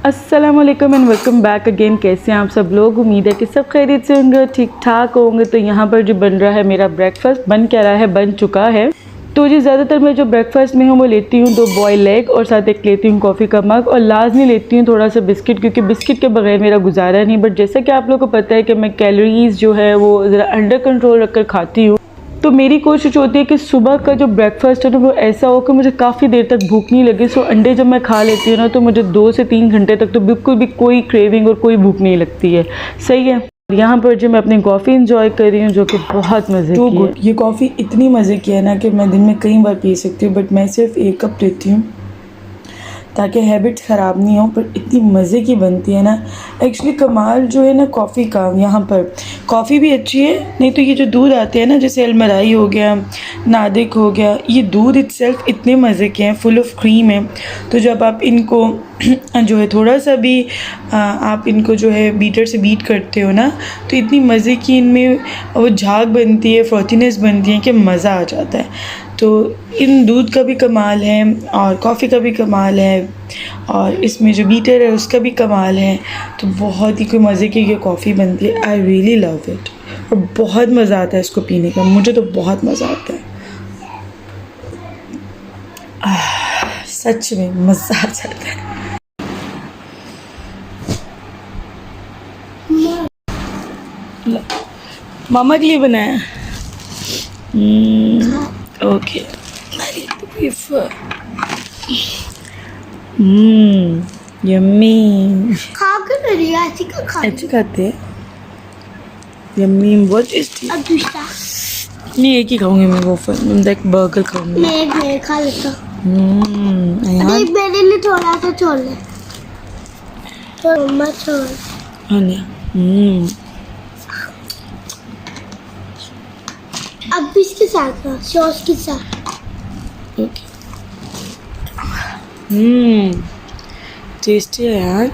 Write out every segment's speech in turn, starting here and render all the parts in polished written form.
अस्सलामुअलैकुम and welcome back again. कैसे हैं आप सब लोग? उम्मीद है कि सब खैरियत से होंगे, ठीक ठाक होंगे। तो यहाँ पर जो बन रहा है मेरा ब्रेकफास्ट, बन क्या रहा है, बन चुका है। तो जी ज़्यादातर मैं जो ब्रेकफास्ट में हूँ वो लेती हूँ 2 बॉयल एग और साथ एक लेती हूँ कॉफ़ी का मग और लाजमी लेती हूँ थोड़ा सा बिस्किट, क्योंकि बिस्किट के बगैर मेरा गुजारा नहीं। बट जैसा कि आप लोगों को पता है कि मैं कैलोरीज़ जो है वो ज़रा अंडर कंट्रोल रख कर खाती हूँ। तो मेरी कोशिश होती है कि सुबह का जो ब्रेकफास्ट है ना वो ऐसा हो कि मुझे काफ़ी देर तक भूख नहीं लगे। सो अंडे जब मैं खा लेती हूँ ना तो मुझे 2 से 3 घंटे तक तो बिल्कुल भी कोई क्रेविंग और कोई भूख नहीं लगती है। सही है। यहाँ पर जो मैं अपनी कॉफ़ी इंजॉय कर रही हूँ जो कि बहुत मज़े की है। ये कॉफ़ी इतनी मज़े की है ना कि मैं दिन में कई बार पी सकती हूँ, बट मैं सिर्फ 1 कप लेती हूँ ताकि हैबिट ख़राब नहीं हो। पर इतनी मज़े की बनती है ना। एक्चुअली कमाल जो है ना कॉफ़ी का, यहाँ पर कॉफ़ी भी अच्छी है, नहीं तो ये जो दूध आते हैं ना जैसे अलमराई हो गया, नादिक हो गया, ये दूध इटसेल्फ इतने मज़े के हैं, फुल ऑफ क्रीम है। तो जब आप इनको जो है थोड़ा सा भी आप इनको जो है बीटर से बीट करते हो ना तो इतनी मज़े की इनमें वो झाग बनती है, फ्रॉथीनेस बनती है कि मज़ा आ जाता है। तो इन दूध का भी कमाल है और कॉफ़ी का भी कमाल है और इसमें जो बीटर है उसका भी कमाल है। तो बहुत ही कोई मज़े की ये कॉफ़ी बनती है। आई रियली लव इट और बहुत मज़ा आता है इसको पीने का। मुझे तो बहुत मज़ा आता है, सच में मज़ा आ जाता है। मामा के लिए बनाया। Okay, yummy. अच्छे खाते हैं, यम्मी, बहुत टेस्टी। अब दूसरा नहीं, एक ही खाऊंगी मैं, वो एक बर्गर खाऊंगी। मैं एक खा लेता हूँ। हाँ एक मेरे लिए थोड़ा सा छोड़ ले, तो मत छोड़। अब भी इसके साथ ना सॉस के साथ। टेस्टी है यार।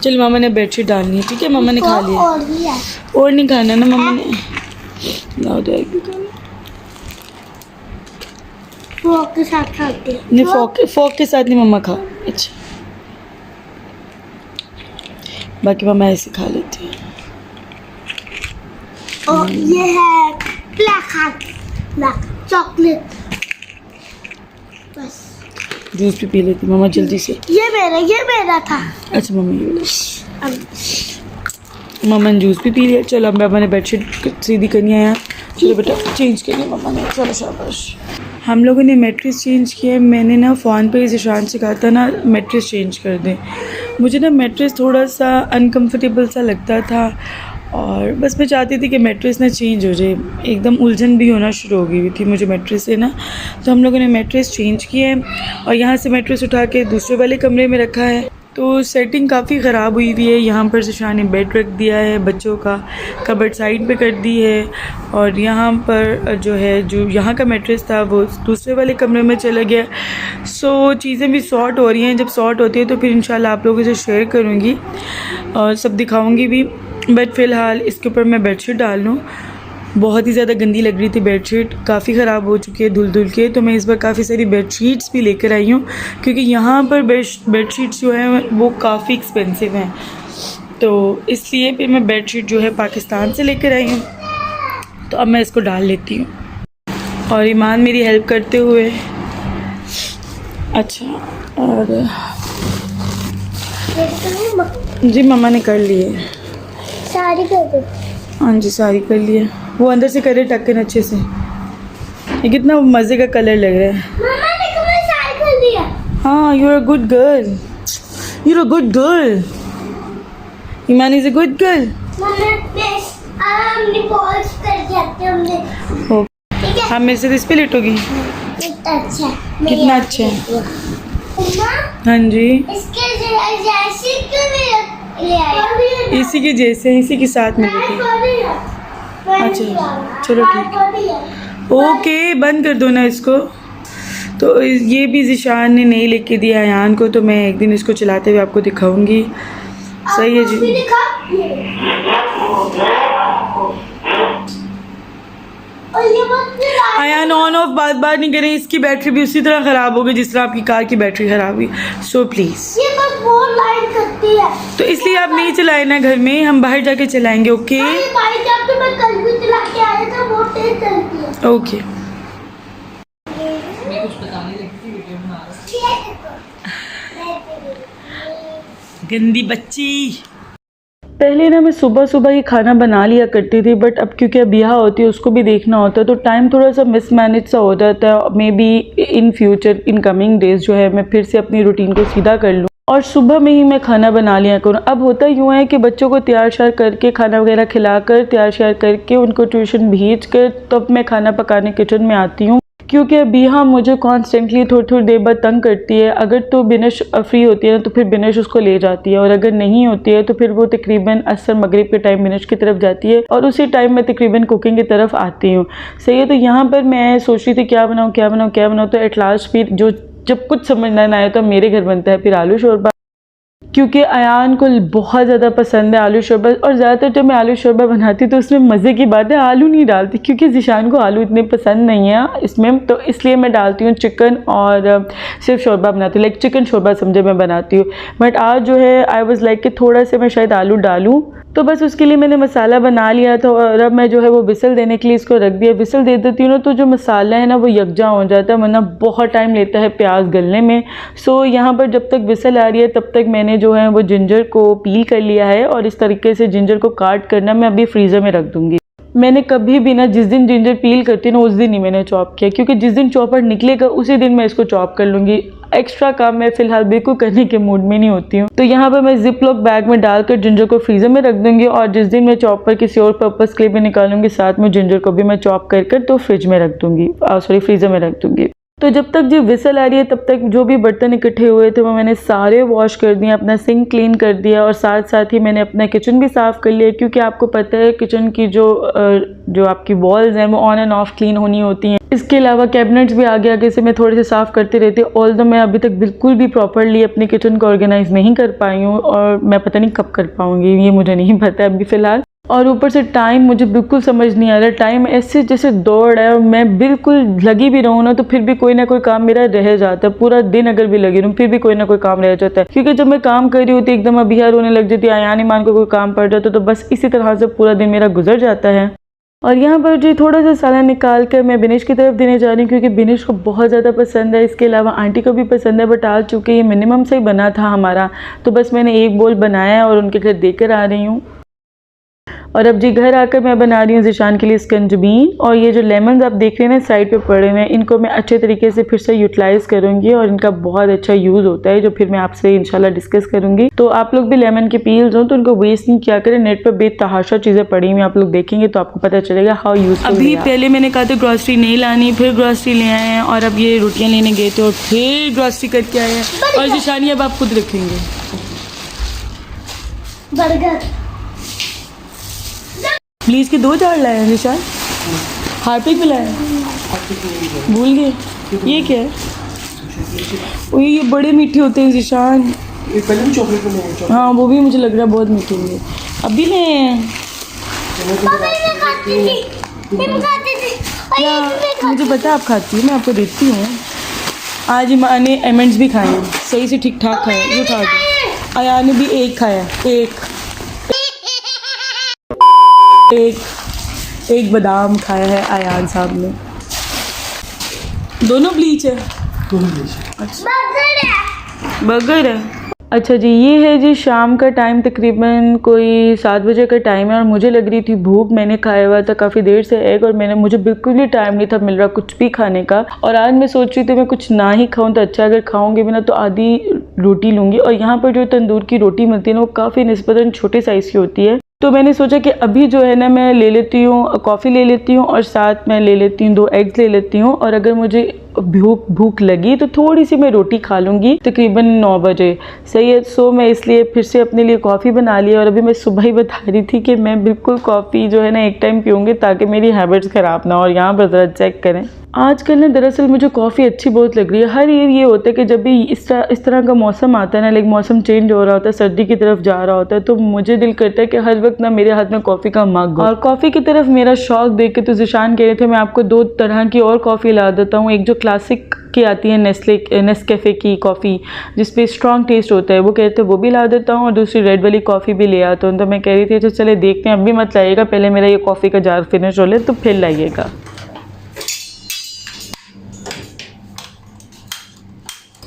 चल मामा ने बेडशीट डालनी है, ठीक है? मामा ने खा लिया और भी है, और नहीं खाना ना मामा ने। लाओ दे एक भी खाना। फोक के साथ खाते हैं। नहीं, फोक के साथ नहीं मम्मा खा। अच्छा, बाकी मामा ऐसे खा लेती है। और ये है ब्लैक चॉकलेट। बस जूस भी पी लेती मामा जल्दी से। ये मेरा था। अच्छा मम्मी ये लो। अब मामा ने जूस भी पी लिया। चलो अब मैंने बेडशीट सीधी करनी है यार। चलो बेटा चेंज करिए मामा ने। चलो शाबाश। हम लोगों ने मैट्रेस चेंज किया है। मैंने ना फ़ोन पे ज़िशान से कहा था ना मैट्रेस चेंज कर दें। मुझे ना मैट्रेस थोड़ा सा अनकंफर्टेबल सा लगता था और बस मैं चाहती थी कि मैट्रेस ना चेंज हो जाए। एकदम उलझन भी होना शुरू हो गई थी मुझे मैट्रेस से ना। तो हम लोगों ने मैट्रेस चेंज किया है और यहाँ से मैट्रेस उठा के दूसरे वाले कमरे में रखा है। तो सेटिंग काफ़ी ख़राब हुई हुई है। यहाँ पर ज़िशान ने बेड रख दिया है बच्चों का, कबर्ड साइड पे कर दी है और यहाँ पर जो है जो यहाँ का मैट्रेस था वो दूसरे वाले कमरे में चला गया। सो चीज़ें भी सॉर्ट हो रही हैं। जब सॉर्ट होती है तो फिर इंशाल्लाह आप लोगों से शेयर करूँगी और सब दिखाऊँगी भी। बट फ़िलहाल इसके ऊपर मैं बेडशीट डाल लूँ। बहुत ही ज़्यादा गंदी लग रही थी बेडशीट, काफ़ी ख़राब हो चुकी है धुल के। तो मैं इस बार काफ़ी सारी बेडशीट्स भी लेकर आई हूँ क्योंकि यहाँ पर बेडशीट्स जो हैं वो काफ़ी एक्सपेंसिव हैं। तो इसलिए फिर मैं बेडशीट जो है पाकिस्तान से लेकर आई हूँ। तो अब मैं इसको डाल लेती हूँ और ईमान मेरी हेल्प करते हुए। अच्छा, और जी मम्मा ने कर लिए सारी कर दो। हाँ जी, सारी कर लिए। वो अंदर से करे टक्कन अच्छे से। ये कितना मज़े का कलर लग रहा है। मम्मा ने कमरा सारी कर दिया। हाँ, you are a good girl, you are a good girl. Iman is a good girl. हमने पॉलिश करके आते हमने। ठीक है, हाँ मेरे से इस पे लेटोगी? कितना अच्छा है। कितना अच्छा है। मम्मा हाँ जी, इसके जैसे क्यों नहीं ले आए? इसी के जैसे, इसी के साथ में लेटी। अच्छा चलो ठीक है, ओके बंद कर दो ना इसको। तो ये भी ज़िशान ने नहीं लेके दिया अयान को, तो मैं एक दिन इसको चलाते हुए आपको दिखाऊंगी। सही है जी। और ये बस आयान ऑन ऑफ बार बार नहीं करें, इसकी बैटरी भी उसी तरह ख़राब हो गई जिस तरह आपकी कार की बैटरी ख़राब हुई। सो प्लीज़, ये बस वो लाइट करती है। तो इसलिए आप नहीं चलाए ना घर में, हम बाहर जाके चलाएंगे। ओके भाई जब तो मैं कल भी चला के आया था, वो तेज चलती है। ओके। गंदी बच्ची। पहले ना मैं सुबह सुबह ही खाना बना लिया करती थी, बट अब क्योंकि अब ब्याह होती है उसको भी देखना होता है तो टाइम थोड़ा सा मिसमैनेज सा हो जाता है। May be in future in coming days जो है मैं फिर से अपनी रूटीन को सीधा कर लूँ और सुबह में ही मैं खाना बना लिया करूँ। अब होता यूँ है कि बच्चों को तैयार श्यार करके खाना वगैरह खिलाकर तैयार श्यार करके उनको ट्यूशन भेज कर तब मैं खाना पकाने किचन में आती हूँ, क्योंकि अभी हाँ मुझे कॉन्स्टेंटली थोड़ी थोड़ी देर बाद तंग करती है। अगर तो बिनश फ्री होती है ना तो फिर बिनश उसको ले जाती है, और अगर नहीं होती है तो फिर वो तकरीबन असर मगरिब के टाइम बिनश की तरफ जाती है और उसी टाइम मैं तकरीबन कुकिंग की तरफ आती हूँ। सही है, तो यहाँ पर मैं सोच रही थी क्या बनाऊँ क्या बनाऊँ क्या बनाऊँ, तो एट लास्ट फिर जब कुछ समझ ना आया तो मेरे घर बनता है फिर आलू शोरबा, क्योंकि अयान को बहुत ज़्यादा पसंद है आलू शोरबा। और ज़्यादातर जब मैं आलू शोरबा बनाती हूँ तो उसमें मज़े की बात है आलू नहीं डालती, क्योंकि ज़िशान को आलू इतने पसंद नहीं है इसमें, तो इसलिए मैं डालती हूँ चिकन और सिर्फ शोरबा बनाती हूँ, लाइक चिकन शोरबा समझे मैं बनाती हूँ। बट आज जो है आई वाज लाइक कि थोड़ा से मैं शायद आलू डालूँ, तो बस उसके लिए मैंने मसाला बना लिया था और अब मैं जो है वो विसल देने के लिए इसको रख दिया। विसल दे देती हूँ ना तो जो मसाला है ना वो यकजा हो जाता है, वरना बहुत टाइम लेता है प्याज गलने में। सो यहाँ पर जब तक विसल आ रही है तब तक मैंने जो है वो जिंजर को पील कर लिया है और इस तरीके से जिंजर को काट करना मैं अभी फ्रीज़र में रख दूँगी। मैंने कभी भी ना जिस दिन जिंजर पील करती ना उस दिन ही मैंने चॉप किया, क्योंकि जिस दिन चॉपर निकलेगा उसी दिन मैं इसको चॉप कर लूँगी। एक्स्ट्रा काम मैं फ़िलहाल बिल्कुल करने के मूड में नहीं होती हूँ। तो यहाँ पर मैं जिप लॉक बैग में डालकर जिंजर को फ्रीज़र में रख दूँगी और जिस दिन मैं चॉपर किसी और पर्पज़ के लिए भी निकालूंगी साथ में जिंजर को भी मैं चॉप कर तो फ्रिज में रख दूँगी, फ्रीज़र में रख दूँगी। तो जब तक जो विसल आ रही है तब तक जो भी बर्तन इकट्ठे हुए थे वो मैंने सारे वॉश कर दिए, अपना सिंक क्लीन कर दिया और साथ साथ ही मैंने अपना किचन भी साफ़ कर लिया, क्योंकि आपको पता है किचन की जो आपकी वॉल्स हैं वो ऑन एंड ऑफ क्लीन होनी होती हैं। इसके अलावा कैबिनेट्स भी आगे आगे से मैं थोड़े से साफ़ करती रहती हूँ। ऑल्दो मैं अभी तक बिल्कुल भी प्रॉपरली अपने किचन को ऑर्गेनाइज़ नहीं कर पाई हूँ और मैं पता नहीं कब कर पाऊँगी, ये मुझे नहीं पता अभी फ़िलहाल। और ऊपर से टाइम मुझे बिल्कुल समझ नहीं आ रहा, टाइम ऐसे जैसे दौड़ है और मैं बिल्कुल लगी भी रहूँ ना तो फिर भी कोई ना कोई काम मेरा रह जाता है। पूरा दिन अगर भी लगी रहूँ फिर भी कोई ना कोई काम रह जाता है, क्योंकि जब मैं काम कर रही होती एकदम अबिया रोने लग जाती है, आयान ईमान को कोई काम पड़ जाता तो बस इसी तरह से पूरा दिन मेरा गुजर जाता है। और यहाँ पर जो थोड़ा सा सालन निकाल कर मैं बिनिश की तरफ देने जा रही हूँ, क्योंकि बिनिश को बहुत ज़्यादा पसंद है। इसके अलावा आंटी को भी पसंद है, बट आज चूँकि ये मिनिमम से ही बना था हमारा तो बस मैंने एक बोल बनाया है और उनके घर देकर आ रही हूँ। और अब जी घर आकर मैं बना रही हूँ ज़िशान के लिए स्कंजबीन, और ये जो लेमन आप देख रहे हैं ना साइड पे पड़े हुए हैं इनको मैं अच्छे तरीके से फिर से यूटिलाइज़ करूँगी और इनका बहुत अच्छा यूज़ होता है जो फिर मैं आपसे इंशाल्लाह डिस्कस करूँगी। तो आप लोग भी लेमन के पील्स हो तो उनको वेस्ट नहीं किया करें, नेट पर बेतहाशा चीज़ें पड़ी हुई आप लोग देखेंगे तो आपको पता चलेगा हाउ यूज़फुल। अभी पहले मैंने कहा था ग्रॉसरी नहीं लानी, फिर ग्रॉसरी ले आए हैं और अब ये रोटियाँ लेने गए थे और फिर ग्रॉसरी करके आए हैं। और ज़िशान अब आप खुद रखेंगे बर्गर प्लीज़ के 2 जार लाए हैं ज़िशान, हार्पिक भी लाए भूल गए। ये क्या है? ओ ये बड़े मीठे होते हैं ज़िशान। ये पहले भी चॉकलेट में नहीं है। हाँ वो भी मुझे लग रहा है बहुत मीठे होंगे। अभी ले हैं मुझे पता आप खाती हो, मैं आपको देती हूँ। आज माँ ने एमंड्स भी खाए हैं, सही से ठीक ठाक खाए। ये उठा दो। आया ने भी एक खाया, एक बादाम खाया है आयान साहब ने। दोनों ब्लीच है। बर्गर है। अच्छा जी, ये है जी शाम का टाइम, तकरीबन कोई 7 बजे का टाइम है और मुझे लग रही थी भूख। मैंने खाया हुआ था काफ़ी देर से एग और मुझे बिल्कुल ही टाइम नहीं था मिल रहा कुछ भी खाने का। और आज मैं सोच रही थी मैं कुछ ना ही खाऊं तो अच्छा, अगर खाऊंगी भी ना तो आधी रोटी लूँगी। और यहाँ पर जो तंदूर की रोटी मिलती है ना वो काफ़ी निस्बतन छोटे साइज़ की होती है। तो मैंने सोचा कि अभी जो है ना मैं ले लेती हूँ कॉफ़ी ले लेती हूँ और साथ में ले लेती हूँ 2 एग्स ले लेती हूँ। और अगर मुझे भूख लगी तो थोड़ी सी मैं रोटी खा लूँगी तकरीबन 9 बजे। सही है। सो मैं इसलिए फिर से अपने लिए कॉफ़ी बना ली और अभी मैं सुबह ही बता रही थी कि मैं बिल्कुल कॉफ़ी जो है ना एक टाइम पीऊँगी ताकि मेरी हैबिट्स ख़राब ना हो। और यहाँ पर ज़रा चेक करें, आजकल ना दरअसल मुझे कॉफ़ी अच्छी बहुत लग रही है। हर ईयर ये होता है कि जब भी इस तरह का मौसम आता है ना, लाइक मौसम चेंज हो रहा होता है, सर्दी की तरफ जा रहा होता है, तो मुझे दिल करता है कि हर वक्त ना मेरे हाथ में कॉफ़ी का मग हो। और कॉफ़ी की तरफ मेरा शौक देख के तो ज़िशान कह रहे थे मैं आपको 2 तरह की और कॉफ़ी ला देता हूँ। एक जो क्लासिक की आती है नेस्कैफ़े की कॉफ़ी जिस पे स्ट्रॉन्ग टेस्ट होता है, वो कहते हैं वो भी ला देता हूँ, और दूसरी रेड वाली कॉफ़ी भी ले आता हूँ। तो मैं कह रही थी अच्छा चले देखते हैं, अभी मत लाइएगा, पहले मेरा ये कॉफ़ी का जार फिनिश हो ले तो फिर लाइएगा।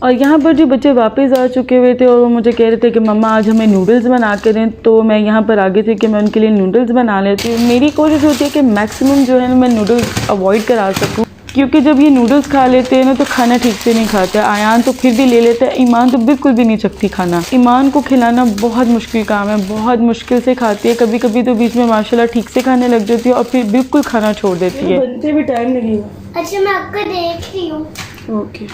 और यहाँ पर जो बच्चे वापस आ चुके हुए थे और वो मुझे कह रहे थे कि मम्मा आज हमें नूडल्स बना के दें, तो मैं यहाँ पर आगे थी कि मैं उनके लिए नूडल्स बना लेती हूँ। मेरी कोशिश होती है कि मैक्सिमम जो है ना मैं नूडल्स अवॉइड करा सकूँ, क्योंकि जब ये नूडल्स खा लेते हैं ना तो खाना ठीक से नहीं खाते। आयान तो फिर भी ले लेता है, ईमान तो बिल्कुल भी नहीं चखती खाना। ईमान को खिलाना बहुत मुश्किल काम है, बहुत मुश्किल से खाती है। कभी कभी तो बीच में माशाल्लाह ठीक से खाने लग जाती है और फिर बिल्कुल खाना छोड़ देती है। बनते भी टाइम लगेगा। अच्छा मैं आपको देख रही हूँ, ओके।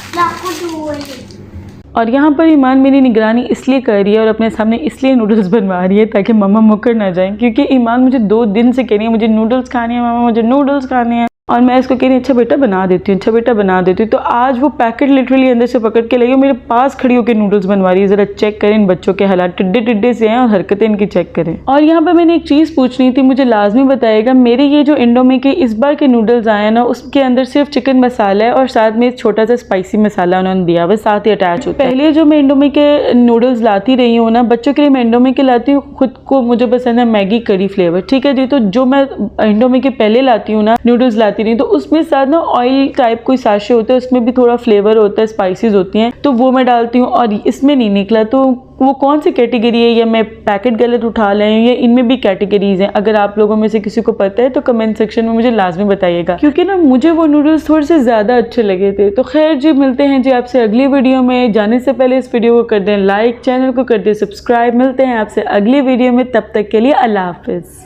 मैं आपको ढूंढ रही हूँ। और यहाँ पर ईमान मेरी निगरानी इसलिए कर रही है और अपने सामने इसलिए नूडल्स बनवा रही है ताकि मम्मा मुकर ना जाएं, क्योंकि ईमान मुझे 2 दिन से कह रही है मुझे नूडल्स खाने हैं मम्मा, मुझे नूडल्स खाने हैं। और मैं इसको कह रही अच्छा बेटा बना देती हूँ, अच्छा बेटा बना देती हूँ। तो आज वो पैकेट लिटरली अंदर से पकड़ के लगी और मेरे पास खड़ी होकर नूडल्स बनवा रही है। ज़रा चेक करें इन बच्चों के हालात, टिड्डे टिड्डे से हैं और हरकतें इनकी चेक करें। और यहाँ पर मैंने एक चीज़ पूछनी थी, मुझे लाजमी बताइएगा, मेरे ये जो इंडोमी के इस बार के नूडल्स आए ना उसके अंदर सिर्फ चिकन मसाला है और साथ में एक छोटा सा स्पाइसी मसाला उन्होंने दिया हुआ साथ ही अटैच होता है। पहले जो मैं इंडोमी के नूडल्स लाती रही हूँ ना, बच्चों के लिए मैं इंडोमी के लाती हूँ, खुद को मुझे पसंद है मैगी करी फ्लेवर, ठीक है जी। तो जो मैं इंडोमी के पहले लाती हूँ ना नूडल्स लाती रही, तो उसमें ना ऑयल टाइप कोई साशे होता है, उसमें भी थोड़ा फ्लेवर होता है, स्पाइसेस होती हैं, तो वो मैं डालती हूँ और इसमें नहीं निकला। तो वो कौन सी कैटेगरी है, या मैं पैकेट गलत उठा ले या इनमें भी कैटेगरीज हैं? अगर आप लोगों में से किसी को पता है तो कमेंट सेक्शन में मुझे लाजमी बताइएगा, क्योंकि ना मुझे वो नूडल्स थोड़े से ज़्यादा अच्छे लगे थे। तो खैर जी, मिलते हैं जी आपसे अगली वीडियो में। जाने से पहले इस वीडियो को कर दें लाइक, चैनल को कर दें सब्सक्राइब। मिलते हैं आपसे अगली वीडियो में, तब तक के लिए अल्लाह हाफिज़।